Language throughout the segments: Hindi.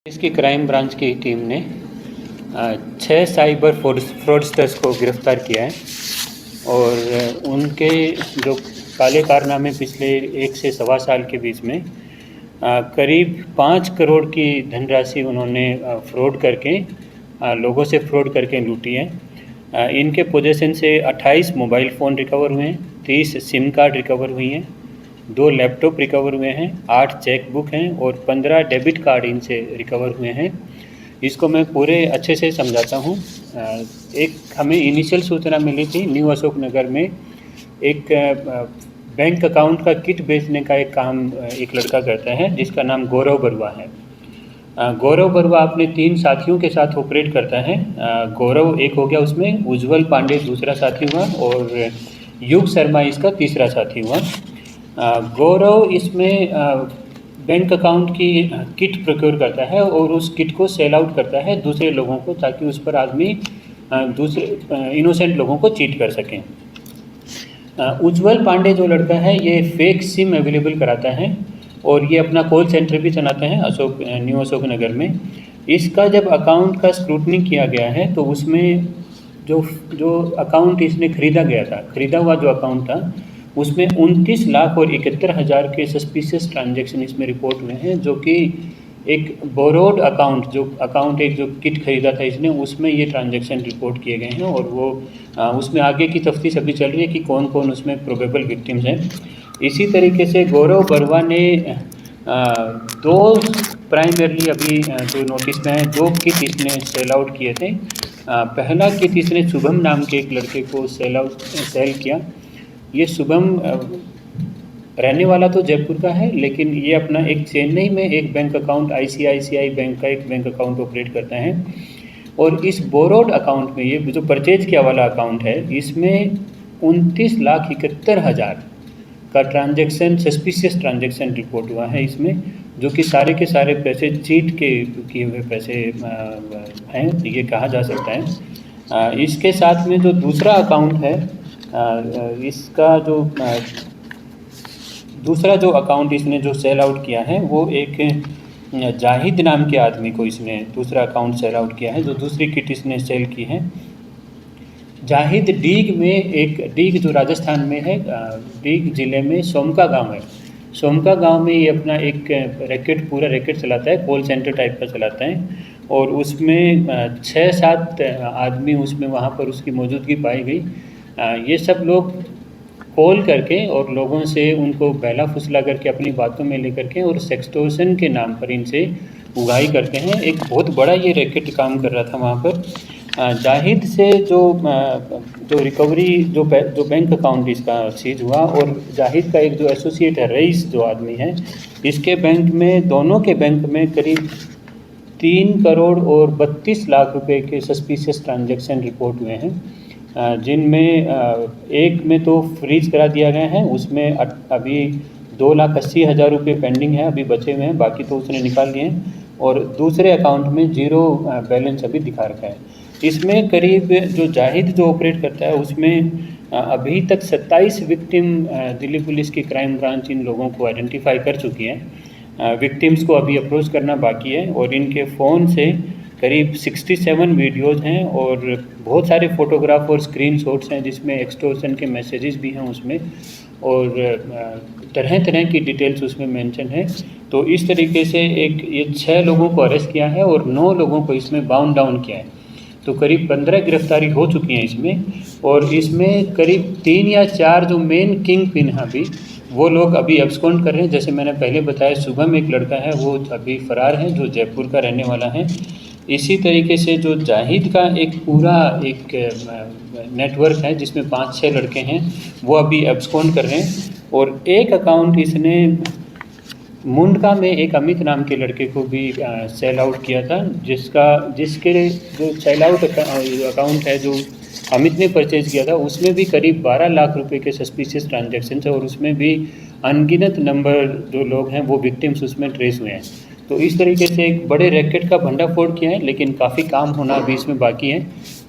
इसकी क्राइम ब्रांच की टीम ने 6 साइबर फ्रॉडस्टर्स को गिरफ्तार किया है और उनके जो काले कारनामे पिछले 1 से सवा साल के बीच में करीब 5 करोड़ की धनराशि उन्होंने फ्रॉड करके लोगों से फ्रॉड करके लूटी है। इनके पोजीशन से 28 मोबाइल फ़ोन रिकवर हुए हैं, 30 सिम कार्ड रिकवर हुई हैं, 2 लैपटॉप रिकवर हुए हैं, 8 चेक बुक हैं और 15 डेबिट कार्ड इनसे रिकवर हुए हैं। इसको मैं पूरे अच्छे से समझाता हूँ। एक हमें इनिशियल सूचना मिली थी, न्यू अशोक नगर में एक बैंक अकाउंट का किट बेचने का एक काम एक लड़का करता है जिसका नाम गौरव बरुआ है। गौरव बरुआ अपने 3 साथियों के साथ ऑपरेट करता है। गौरव एक हो गया, उसमें उज्जवल पांडे दूसरा साथी हुआ और युग शर्मा इसका तीसरा साथी हुआ। गौरव इसमें बैंक अकाउंट की किट प्रोक्योर करता है और उस किट को सेल आउट करता है दूसरे लोगों को, ताकि उस पर आदमी दूसरे इनोसेंट लोगों को चीट कर सकें। उज्जवल पांडे जो लड़का है ये फेक सिम अवेलेबल कराता है और ये अपना कॉल सेंटर भी चलाता है न्यू अशोक नगर में। इसका जब अकाउंट का स्क्रूटनी किया गया है तो उसमें जो अकाउंट इसने खरीदा हुआ जो अकाउंट था उसमें 29,71,000 के सस्पिशियस ट्रांजैक्शन इसमें रिपोर्ट हुए हैं, जो कि एक बोरोड अकाउंट जो किट खरीदा था इसने, उसमें ये ट्रांजैक्शन रिपोर्ट किए गए हैं और वो उसमें आगे की तफ्तीश अभी चल रही है कि कौन कौन उसमें प्रोबेबल विक्टिम्स हैं। इसी तरीके से गौरव बरुआ ने 2 प्राइमरली अभी जो नोटिस में है 2 किट इसने सेल आउट किए थे। पहला किट इसने शुभम नाम के एक लड़के को सेल किया। ये शुभम रहने वाला तो जयपुर का है, लेकिन ये अपना एक चेन्नई में एक बैंक अकाउंट ICICI बैंक का एक बैंक अकाउंट ऑपरेट करता है और इस बोरोड अकाउंट में ये जो परचेज किया वाला अकाउंट है इसमें 29,71,000 का ट्रांजैक्शन सस्पिशियस ट्रांजैक्शन रिपोर्ट हुआ है इसमें, जो कि सारे के सारे पैसे चीट के किए हुए पैसे हैं, ये कहा जा सकता है। इसके साथ में जो दूसरा अकाउंट है इसका दूसरा जो अकाउंट इसने जो सेल आउट किया है वो एक जाहिद नाम के आदमी को इसने दूसरा अकाउंट सेल आउट किया है। जो दूसरी किट इसने सेल की है जाहिद डीग जो राजस्थान में है, डीग ज़िले में सोमका गांव है। सोमका गांव में ये अपना एक पूरा रैकेट चलाता है, कॉल सेंटर टाइप का चलाता है और उसमें 6-7 आदमी उसमें वहाँ पर उसकी मौजूदगी पाई गई। ये सब लोग कॉल करके और लोगों से उनको बहला फुसला करके अपनी बातों में लेकर के और सेक्सटोर्शन के नाम पर इनसे उगाही करते हैं। एक बहुत बड़ा ये रैकेट काम कर रहा था वहाँ पर। जाहिद से जो रिकवरी जो बैंक अकाउंट इसका सीज हुआ और जाहिद का एक जो एसोसिएट है रईस जो आदमी है, इसके बैंक में दोनों के बैंक में करीब 3 करोड़ और 32 लाख रुपए के सस्पिशियस ट्रांजैक्शन रिपोर्ट हुए हैं, जिनमें एक में तो फ्रीज करा दिया गया है, उसमें अभी 2,80,000 रुपये पेंडिंग है, अभी बचे हुए हैं, बाकी तो उसने निकाल लिए हैं और दूसरे अकाउंट में 0 बैलेंस अभी दिखा रखा है। इसमें करीब जो जाहिद जो ऑपरेट करता है उसमें अभी तक 27 विक्टिम दिल्ली पुलिस की क्राइम ब्रांच इन लोगों को आइडेंटिफाई कर चुकी है। विक्टिम्स को अभी अप्रोच करना बाकी है और इनके फ़ोन से करीब 67 वीडियोज़ हैं और बहुत सारे फ़ोटोग्राफ और स्क्रीनशॉट्स हैं जिसमें एक्सटॉर्शन के मैसेजेस भी हैं उसमें और तरह तरह की डिटेल्स उसमें मेंशन है। तो इस तरीके से ये 6 लोगों को अरेस्ट किया है और 9 लोगों को इसमें बाउंड डाउन किया है। तो करीब 15 गिरफ्तारी हो चुकी हैं इसमें और इसमें करीब 3 या 4 जो मेन किंग पिन हैं अभी वो लोग अभी एब्सकॉन्ड कर रहे हैं। जैसे मैंने पहले बताया शुभम एक लड़का है वो अभी फ़रार है जो जयपुर का रहने वाला है। इसी तरीके से जो जाहिद का एक पूरा नेटवर्क है जिसमें 5-6 लड़के हैं वो अभी एब्सकॉन्ड कर रहे हैं और एक अकाउंट इसने मुंडका में एक अमित नाम के लड़के को भी सेल आउट किया था, जिसके जो सेल आउट अकाउंट है जो अमित ने परचेज किया था उसमें भी करीब 12 लाख रुपए के सस्पिशियस ट्रांजैक्शन है और उसमें भी अनगिनत नंबर जो लोग हैं वो विक्टिम्स उसमें ट्रेस हुए हैं। तो इस तरीके से एक बड़े रैकेट का भंडाफोड़ किया है, लेकिन काफ़ी काम होना अभी इसमें बाकी है।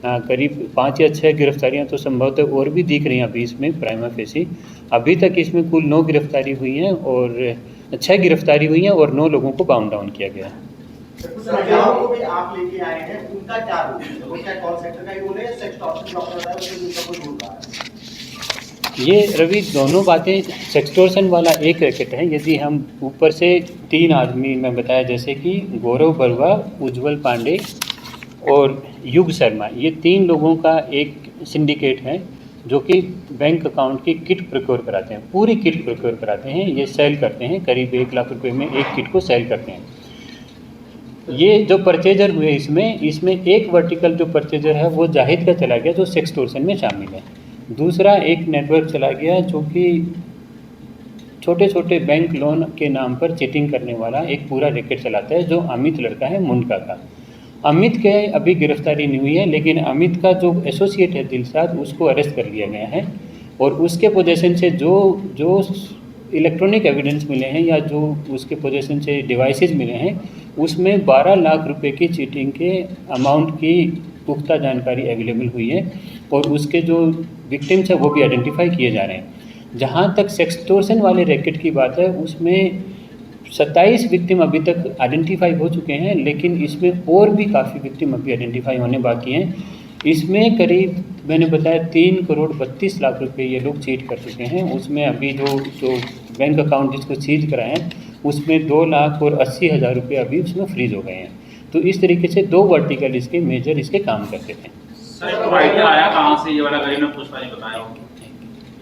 करीब 5 या 6 गिरफ्तारियां तो संभवतः और भी दिख रही हैं अभी इसमें प्राइमा फेसी। अभी तक इसमें कुल 9 गिरफ्तारी हुई हैं और 6 गिरफ्तारी हुई हैं और 9 लोगों को बाउंड डाउन किया गया है। कुछ महिलाओं को भी आप लेके आए हैं, उनका क्या रोल है? वो क्या कॉल सेक्टर का ही रोल है या सेक्सटॉर्शन जो आपने बताया उसमें उनका कोई रोल रहा है? ये रवि दोनों बातें, सेक्सटोर्शन वाला एक रैकेट है। यदि हम ऊपर से 3 आदमी मैं बताया, जैसे कि गौरव बरुआ, उज्जवल पांडे और युग शर्मा, ये 3 लोगों का एक सिंडिकेट है जो कि बैंक अकाउंट की किट प्रोक्योर कराते हैं, पूरी किट प्रोक्योर कराते हैं। ये सेल करते हैं, करीब 1 लाख रुपए में एक किट को सेल करते हैं। ये जो परचेजर हुए इसमें एक वर्टिकल जो परचेजर है वो जाहिद का चला गया, जो सेक्सटोर्शन में शामिल है। दूसरा एक नेटवर्क चला गया जो कि छोटे छोटे बैंक लोन के नाम पर चीटिंग करने वाला एक पूरा रैकेट चलाता है, जो अमित लड़का है मुंडका का। अमित के अभी गिरफ्तारी नहीं हुई है, लेकिन अमित का जो एसोसिएट है दिलशाद, उसको अरेस्ट कर लिया गया है। और उसके पोजीशन से जो इलेक्ट्रॉनिक एविडेंस मिले हैं या जो उसके पोजीशन से डिवाइसेस मिले हैं, उसमें 12 लाख रुपए की चीटिंग के अमाउंट की पुख्ता जानकारी अवेलेबल हुई है। और उसके जो विक्टिम्स हैं वो भी आइडेंटिफाई किए जा रहे हैं। जहाँ तक सेक्सटोर्शन वाले रैकेट की बात है, उसमें 27 विक्टिम अभी तक आइडेंटिफाई हो चुके हैं, लेकिन इसमें और भी काफ़ी विक्टिम अभी आइडेंटिफाई होने बाकी हैं। इसमें करीब मैंने बताया 3 करोड़ 32 लाख रुपए ये लोग चीट कर चुके हैं। उसमें अभी जो बैंक अकाउंट जिसको सीज कराए हैं, उसमें 2 लाख और 80 हज़ार रुपये अभी उसमें फ्रीज हो गए हैं। तो इस तरीके से 2 वर्टिकल इसके मेजर इसके काम करते थे। सर आइडिया आया कहाँ से, ये वाला गरीब ने पूछ रहा है, बताया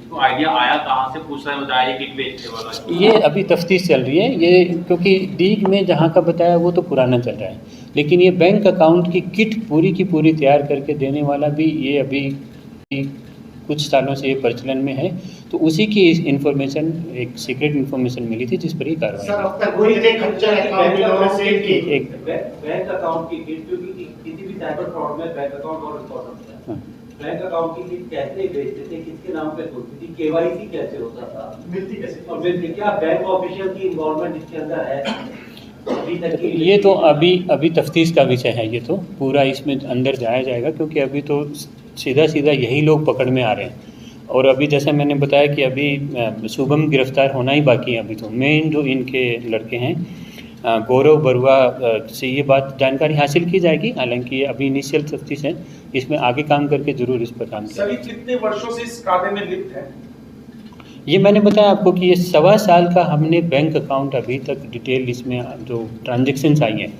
तो आइडिया आया कहाँ से, पूछ रहा है, बताया ये किट बेचने वाला। ये अभी तफ्तीश चल रही है ये, क्योंकि डीग में जहाँ का बताया वो तो पुराना चल रहा है, लेकिन ये बैंक अकाउंट की किट पूरी की पूरी तैयार करके देने वाला भी ये अभी कुछ सालों से ये प्रचलन में है। तो उसी की इन्फॉर्मेशन, एक सीक्रेट इन्फॉर्मेशन मिली थी जिस पर ही कार्रवाई। सर अब तक वही एक बैंक अकाउंट की किट, क्योंकि किसी भी साइबर फ्रॉड में बैंक अकाउंट बहुत इम्पोर्टेंट है। बैंक अकाउंट की किट कैसे बेचते थे, किसके नाम पे खुलती थी, केवाईसी कैसे होता था, मिलती कैसे, और मिलती क्या बैंक ऑफिशियल की इन्वॉल्वमेंट इसके अंदर है अभी तक की? ये तो अभी तफ्तीश का विषय है। ये तो पूरा इसमें अंदर जाया जाएगा, क्योंकि अभी तो सीधा यही लोग पकड़ में आ रहे हैं। और अभी जैसे मैंने बताया कि अभी शुभम गिरफ्तार होना ही बाकी है। अभी तो मेन जो इनके लड़के हैं गौरव बरुआ से ये बात जानकारी हासिल की जाएगी। हालांकि अभी इनिशियल तफ्तीश है, इसमें आगे काम करके जरूर इस पर काम किया। सर कितने वर्षों से इस कायदे में लिप्त है? ये मैंने बताया आपको कि ये 1.25 साल का हमने बैंक अकाउंट अभी तक डिटेल इसमें जो ट्रांजेक्शन्स आई हैं,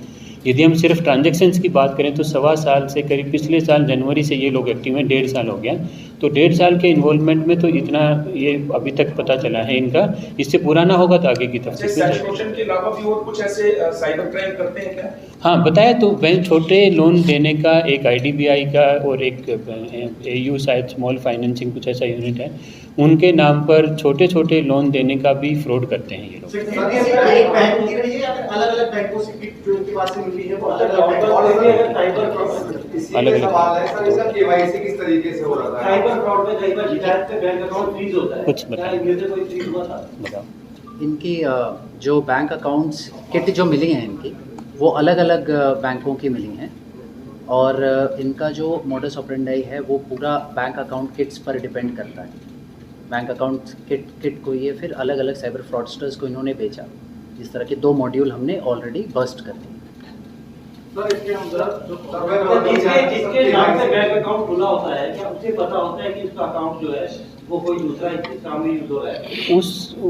यदि हम सिर्फ ट्रांजेक्शन्स की बात करें तो 1.25 साल से करीब पिछले साल जनवरी से ये लोग एक्टिव हैं, 1.5 साल हो गया। तो 1.5 साल के इन्वॉल्वमेंट में तो इतना ये अभी तक पता चला है इनका। इससे पुराना होगा तो आगे की तफ्तीश में सेक्सटोर्शन के अलावा भी और कुछ ऐसे साइबर क्राइम करते हैं क्या? हाँ बताया तो, बैंक छोटे लोन देने का एक IDBI का और एक AU शायद स्मॉल फाइनेंसिंग कुछ ऐसा यूनिट है, उनके नाम पर छोटे छोटे लोन देने का भी फ्रॉड करते हैं ये लोग। एक बैंक की रही है या फिर अलग-अलग बैंकों से किट जो इनके पास से मिली है वो अलग-अलग सवाल है सर, इसका केवाईसी किस तरीके से हो रहा था? साइबर फ्रॉड में कई बार शिकायत पे बैंक अकाउंट फ्रीज होता है, कुछ क्या इनमें से कोई फ्रीज हुआ था? बताओ। इनकी जो बैंक अकाउंट्स किट जो मिली हैं इनकी, वो अलग अलग बैंकों की मिली हैं। और इनका जो मोडस ऑपरेंडाई है वो पूरा बैंक अकाउंट किट्स पर डिपेंड करता है। बैंक अकाउंट किट को ये फिर अलग अलग साइबर फ्रॉडस्टर्स को इन्होंने बेचा। इस तरह के 2 मॉड्यूल हमने ऑलरेडी बस्ट कर दिए। सर इसके अंदर जिसके नाम से बैंक अकाउंट खुला होता है, क्या उसे पता होता है कि उसका अकाउंट जो है वो कोई दूसरा इसके सामने यूज हो रहा है?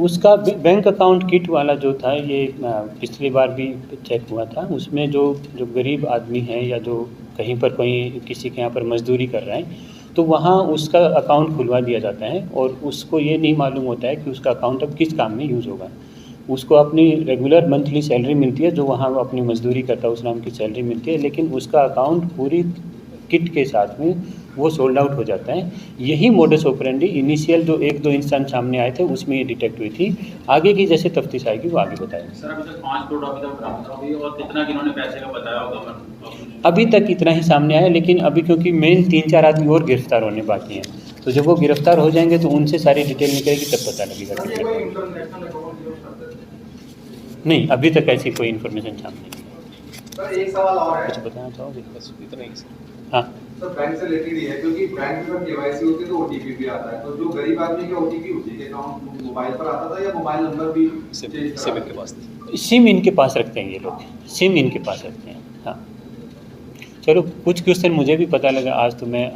उसका बैंक अकाउंट किट वाला जो था, ये पिछली बार भी चेक हुआ था। उसमें जो गरीब आदमी है या जो कहीं पर कोई किसी के यहाँ पर मजदूरी कर रहा है, तो वहाँ उसका अकाउंट खुलवा दिया जाता है और उसको ये नहीं मालूम होता है कि उसका अकाउंट अब किस काम में यूज़ होगा। उसको अपनी रेगुलर मंथली सैलरी मिलती है, जो वहाँ अपनी मजदूरी करता है उस नाम की सैलरी मिलती है, लेकिन उसका अकाउंट पूरी किट के साथ में वो सोल्ड आउट हो जाता है। यही मोडस ऑपरेंडी इनिशियल जो 1-2 इंसान सामने आए थे उसमें ये डिटेक्ट हुई थी। आगे की जैसे तफ्तीश आएगी वो आगे बताएंगे। सर अभी तक 5 करोड़ अभी तक बरामद हुई, और कितना किन्होंने पैसे का बताया होगा? अभी तक इतना ही सामने आया, लेकिन अभी क्योंकि मेन 3-4 आदमी और गिरफ्तार होने बाकी हैं, तो जब वो गिरफ्तार हो जाएंगे तो उनसे सारी डिटेल निकलेगी, तब पता लगेगा। नहीं, अभी तक ऐसी कोई इन्फॉर्मेशन सामने नहीं है। सर एक सवाल और है। कुछ बताना चाहोगे? बस इतना ही। हाँ। सर बैंक से रिलेटेड ही है, क्योंकि बैंक में केवाईसी होती है तो ओटीपी भी आता है, तो जो गरीब आदमी का ओटीपी होती है अकाउंट मोबाइल पर आता था या मोबाइल नंबर भी सिम के पास सिम इनके पास रखते हैं ये लोग, सिम इनके पास रखते हैं। हाँ, चलो कुछ क्वेश्चन मुझे भी पता लगा आज, तो मैं